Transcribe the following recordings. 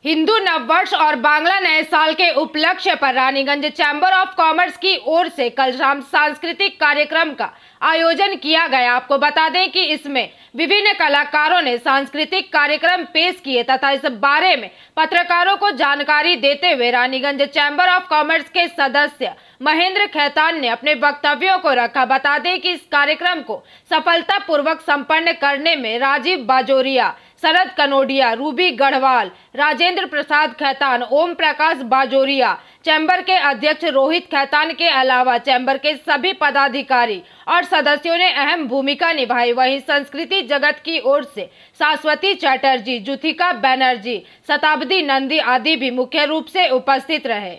हिंदू नववर्ष और बांग्ला नए साल के उपलक्ष्य पर रानीगंज चैम्बर ऑफ कॉमर्स की ओर से कल शाम सांस्कृतिक कार्यक्रम का आयोजन किया गया। आपको बता दें कि इसमें विभिन्न कलाकारों ने सांस्कृतिक कार्यक्रम पेश किए तथा इस बारे में पत्रकारों को जानकारी देते हुए रानीगंज चैम्बर ऑफ कॉमर्स के सदस्य महेंद्र खैतान ने अपने वक्तव्यों को रखा। बता दें कि इस कार्यक्रम को सफलतापूर्वक संपन्न करने में राजीव बाजोरिया, शरद कनोडिया, रूबी गढ़वाल, राजेंद्र प्रसाद खैतान, ओम प्रकाश बाजोरिया, चैम्बर के अध्यक्ष रोहित खैतान के अलावा चैम्बर के सभी पदाधिकारी और सदस्यों ने अहम भूमिका निभाई। वहीं संस्कृति जगत की ओर से शाश्वती चटर्जी, जुथिका बनर्जी, शताब्दी नंदी आदि भी मुख्य रूप से उपस्थित रहे।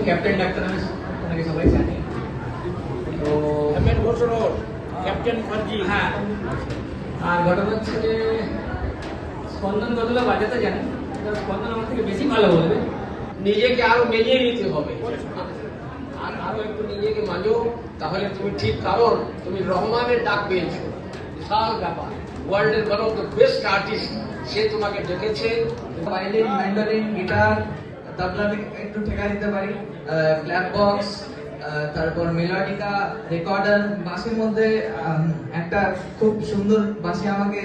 कैप्टन डाक्टर सबाई जानी तो कैप्टन फर्जी हाँ और घटना स्पंदन कतला बाजाते जाने स्पंदन আমার থেকে বেশি ভালো বলবে নিজেকে আরো মেলিয়ে নিতে হবে আর আরো একটু নিজেকে মানো তাহলে তুমি ঠিক কারণ তুমি রহমানের ডাক পেয়েছো বিশাল ব্যাপার ওয়ার্ল্ডের one of the best artist সে তোমাকে ডেকেছে ভায়োলিন ম্যান্ডোলিন গিটার तबला भी একটু ঠেকা দিতে পারি ব্ল্যাক বক্স তারপর মেলোডিকা রেকর্ডার বাঁশির মধ্যে একটা খুব সুন্দর বাঁশি আমাকে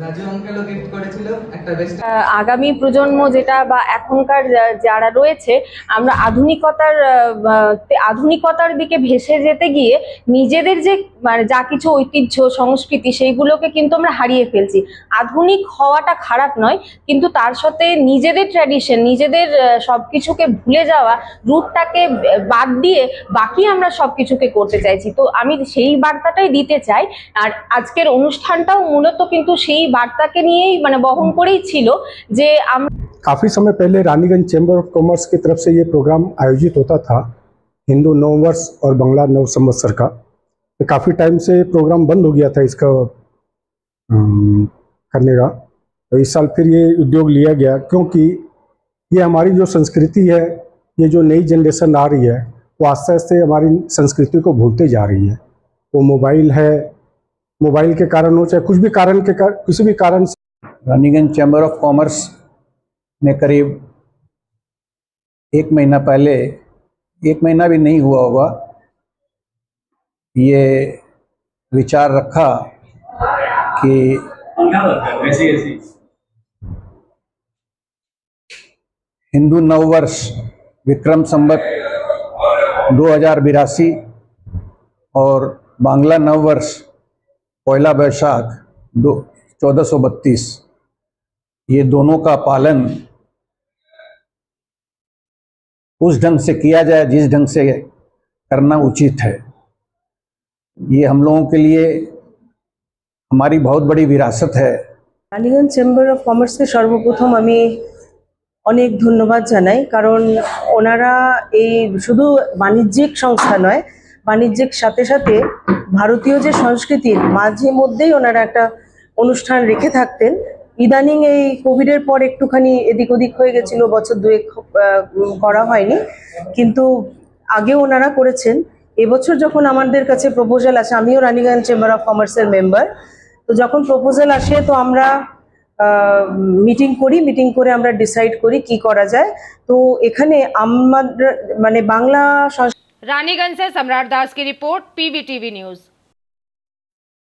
রাজু আঙ্কেলও গিফট করেছিল একটা বেস্ট। আগামী প্রজন্ম যেটা বা এখনকার যারা রয়েছে আমরা আধুনিকতার দিকে ভেসে যেতে গিয়ে নিজেদের যে মানে যা কিছু ঐতিহ্য সংস্কৃতি সেইগুলোকে কিন্তু আমরা হারিয়ে ফেলছি। আধুনিক হওয়াটা খারাপ নয়, কিন্তু তার সাথে নিজেদের ট্র্যাডিশন নিজেদের সবকিছুকে ভুলে যাওয়া রুটটাকে বাদ দিয়ে বাকি আমরা সবকিছুকে করতে চাইছি। তো আমি সেই বার্তাটাই দিতে চাই। আর আজকের অনুষ্ঠানটাও মূলত কিন্তু সেই বার্তাকে নিয়েই মানে বহন করেই ছিল যে আমরা काफ़ी समय पहले रानीगंज चैम्बर ऑफ कॉमर्स की तरफ से ये प्रोग्राम आयोजित होता था हिंदू नववर्ष और बांग्ला नव संवत्सर का। तो काफ़ी टाइम से प्रोग्राम बंद हो गया था इसका करने का। तो इस साल फिर ये उद्योग लिया गया क्योंकि ये हमारी जो संस्कृति है, ये जो नई जनरेशन आ रही है वो आस्ते आस्ते हमारी संस्कृति को भूलते जा रही है। वो मोबाइल है, मोबाइल के कारण हो चाहे कुछ भी कारण के किसी भी कारण से रानीगंज चैम्बर ऑफ कॉमर्स ने करीब एक महीना पहले, एक महीना भी नहीं हुआ होगा, ये विचार रखा कि हिंदू नववर्ष विक्रम संवत 2082 और बांग्ला नववर्ष पहला बैसाख 1432 ये दोनों का पालन उस ढंग से किया जाए जिस ढंग से करना उचित है। ये हम लोगों के लिए हमारी बहुत बड़ी विरासत है। रानीगंज चैम्बर ऑफ कॉमर्स के सर्वप्रथम আমি অনেক ধন্যবাদ জানাই, কারণ ওনারা এই শুধু বাণিজ্যিক সংস্থা নয়, বাণিজ্যিক সাথে সাথে ভারতীয় যে সংস্কৃতির মাঝে মধ্যেই ওনারা একটা অনুষ্ঠান রেখে থাকতেন। ইদানিং এই কোভিডের পর একটুখানি এদিক ওদিক হয়ে গেছিল, বছর দুয়েক করা হয়নি, কিন্তু আগে ওনারা করেছেন। এবছর যখন আমাদের কাছে প্রপোজাল আসে, আমিও রানীগঞ্জ চেম্বার অফ কমার্সের মেম্বার, তো যখন প্রপোজাল আসে তো আমরা মিটিং করে আমরা ডিসাইড করি কি করা যায়। তো এখানে আমাদের মানে বাংলা रानीगंज से सम्राट दास की रिपोर्ट, PVTV न्यूज।